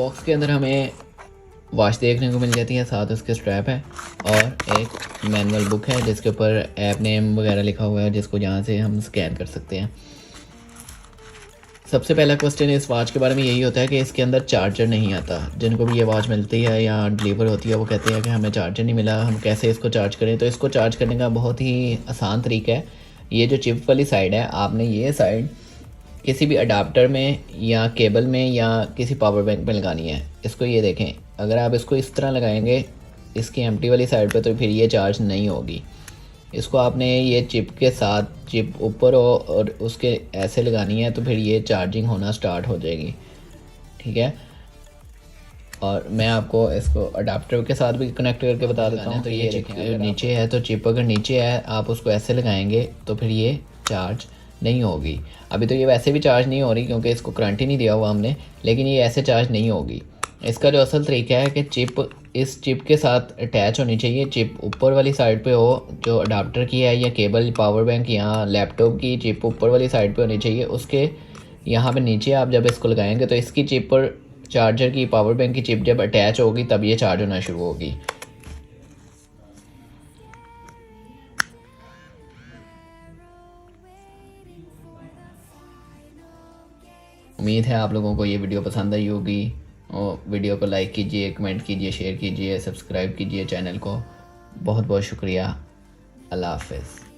Box के अंदर हमें वॉच देखने को मिल जाती है, साथ उसके स्ट्रैप है और एक मैनुअल बुक है जिसके ऊपर ऐप नेम वगैरह लिखा हुआ है, जिसको यहाँ से हम स्कैन कर सकते हैं। सबसे पहला क्वेश्चन इस वॉच के बारे में यही होता है कि इसके अंदर चार्जर नहीं आता। जिनको भी ये वॉच मिलती है या डिलीवर होती है वो कहते हैं कि हमें चार्जर नहीं मिला, हम कैसे इसको चार्ज करें। तो इसको चार्ज करने का बहुत ही आसान तरीका है। ये जो चिप वाली साइड है, आपने ये साइड किसी भी अडाप्टर में या केबल में या किसी पावर बैंक में लगानी है। इसको ये देखें, अगर आप इसको इस तरह लगाएंगे इसकी एम्प्टी वाली साइड पे, तो फिर ये चार्ज नहीं होगी। इसको आपने ये चिप के साथ, चिप ऊपर हो और उसके ऐसे लगानी है, तो फिर ये चार्जिंग होना स्टार्ट हो जाएगी। ठीक है, और मैं आपको इसको अडाप्टर के साथ भी कनेक्ट करके बता देता हूँ। तो ये चिप नीचे है, तो चिप अगर नीचे है आप उसको ऐसे लगाएंगे तो फिर ये चार्ज नहीं होगी। अभी तो ये वैसे भी चार्ज नहीं हो रही क्योंकि इसको करंट ही नहीं दिया हुआ हमने, लेकिन ये ऐसे चार्ज नहीं होगी। इसका जो असल तरीका है कि चिप इस चिप के साथ अटैच होनी चाहिए। चिप ऊपर वाली साइड पे हो, जो अडाप्टर की है या केबल पावर बैंक या लैपटॉप की चिप ऊपर वाली साइड पे होनी चाहिए। उसके यहाँ पे नीचे आप जब इसको लगाएंगे तो इसकी चिप पर चार्जर की, पावर बैंक की चिप जब अटैच होगी तब ये चार्ज होना शुरू होगी। उम्मीद है आप लोगों को ये वीडियो पसंद आई होगी, और वीडियो को लाइक कीजिए, कमेंट कीजिए, शेयर कीजिए, सब्सक्राइब कीजिए चैनल को। बहुत बहुत शुक्रिया। अल्लाह हाफ़िज़।